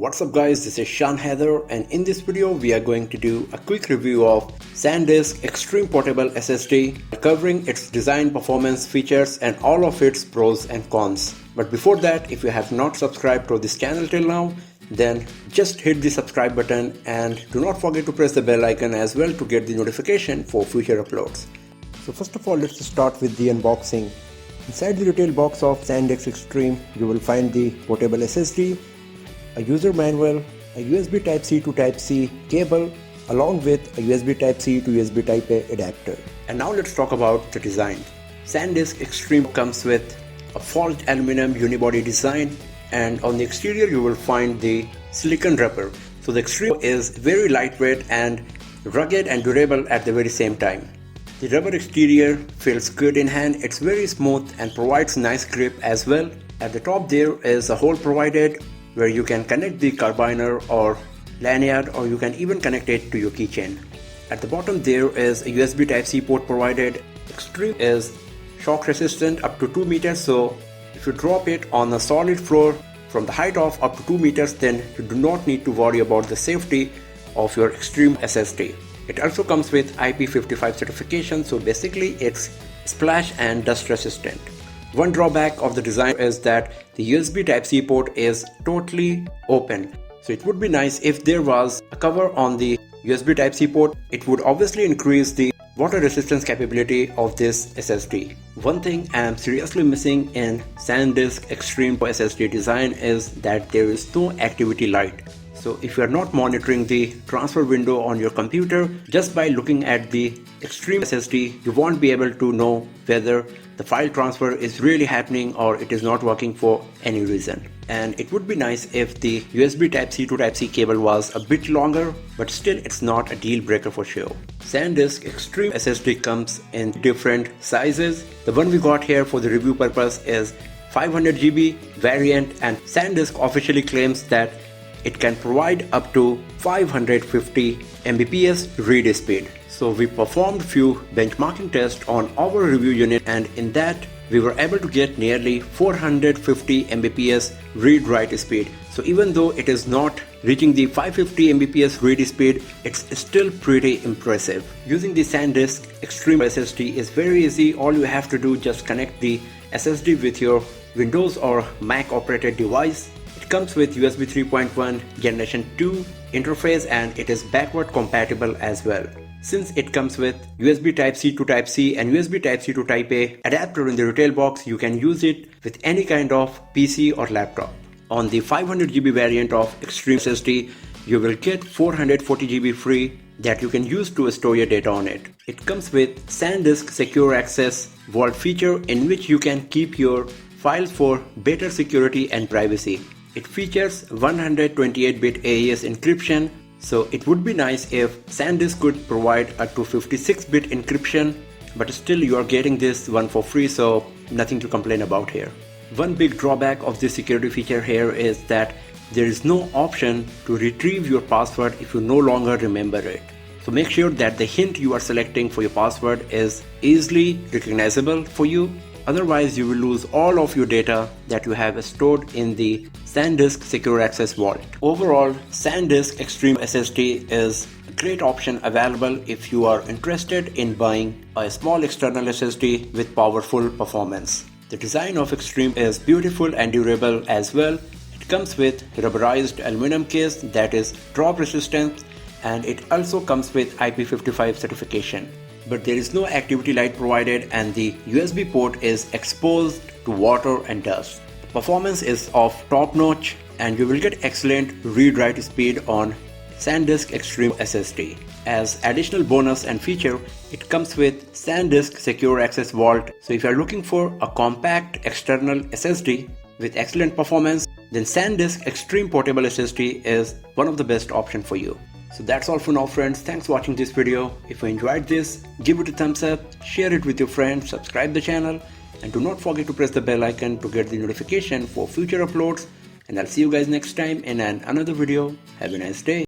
What's up guys, this is Shan Heather, and in this video we are going to do a quick review of SanDisk Extreme Portable SSD, covering its design, performance, features and all of its pros and cons. But before that, if you have not subscribed to this channel till now, then just hit the subscribe button and do not forget to press the bell icon as well to get the notification for future uploads. So first of all, let's start with the unboxing. Inside the retail box of SanDisk Extreme, you will find the portable SSD, a user manual, a USB Type-C to Type-C cable, along with a USB Type-C to USB Type-A adapter. And now let's talk about the design. SanDisk Extreme comes with a forged aluminum unibody design, and on the exterior you will find the silicon rubber. So the Extreme is very lightweight and rugged and durable at the very same time. The rubber exterior feels good in hand, it's very smooth and provides nice grip as well. At the top there is a hole provided where you can connect the carabiner or lanyard, or you can even connect it to your keychain. At the bottom there is a USB Type-C port provided. Extreme is shock resistant up to 2 meters, so if you drop it on a solid floor from the height of up to 2 meters, then you do not need to worry about the safety of your Extreme SSD. It also comes with IP55 certification, so basically it's splash and dust resistant. One drawback of the design is that the USB Type-C port is totally open. So it would be nice if there was a cover on the USB Type-C port. It would obviously increase the water resistance capability of this SSD. One thing I am seriously missing in SanDisk Extreme SSD design is that there is no activity light. So if you are not monitoring the transfer window on your computer, just by looking at the Extreme SSD, you won't be able to know whether the file transfer is really happening or it is not working for any reason. And it would be nice if the USB Type-C to Type-C cable was a bit longer, but still it's not a deal breaker for sure. SanDisk Extreme SSD comes in different sizes. The one we got here for the review purpose is 500 GB variant, and SanDisk officially claims that it can provide up to 550 Mbps read speed. So we performed few benchmarking tests on our review unit, and in that we were able to get nearly 450 Mbps read-write speed. So even though it is not reaching the 550 Mbps read speed, it's still pretty impressive. Using the SanDisk Extreme SSD is very easy. All you have to do, just connect the SSD with your Windows or Mac operated device. It comes with USB 3.1 Generation 2 interface, and it is backward compatible as well. Since it comes with USB Type-C to Type-C and USB Type-C to Type-A adapter in the retail box, you can use it with any kind of PC or laptop. On the 500 GB variant of Extreme SSD, you will get 440 GB free that you can use to store your data on it. It comes with SanDisk Secure Access Vault feature, in which you can keep your files for better security and privacy. It features 128-bit AES encryption, so it would be nice if SanDisk could provide a 256-bit encryption, but still you are getting this one for free, so nothing to complain about here. One big drawback of this security feature here is that there is no option to retrieve your password if you no longer remember it. So make sure that the hint you are selecting for your password is easily recognizable for you. Otherwise, you will lose all of your data that you have stored in the SanDisk Secure Access Vault. Overall, SanDisk Extreme SSD is a great option available if you are interested in buying a small external SSD with powerful performance. The design of Extreme is beautiful and durable as well. It comes with rubberized aluminum case that is drop resistant, and it also comes with IP55 certification. But there is no activity light provided, and the USB port is exposed to water and dust. The performance is of top notch, and you will get excellent read-write speed on SanDisk Extreme SSD. As additional bonus and feature, it comes with SanDisk Secure Access Vault. So if you are looking for a compact external SSD with excellent performance, then SanDisk Extreme Portable SSD is one of the best options for you. So that's all for now friends, thanks for watching this video. If you enjoyed this, give it a thumbs up, share it with your friends, subscribe the channel, and do not forget to press the bell icon to get the notification for future uploads. And I'll see you guys next time in another video. Have a nice day.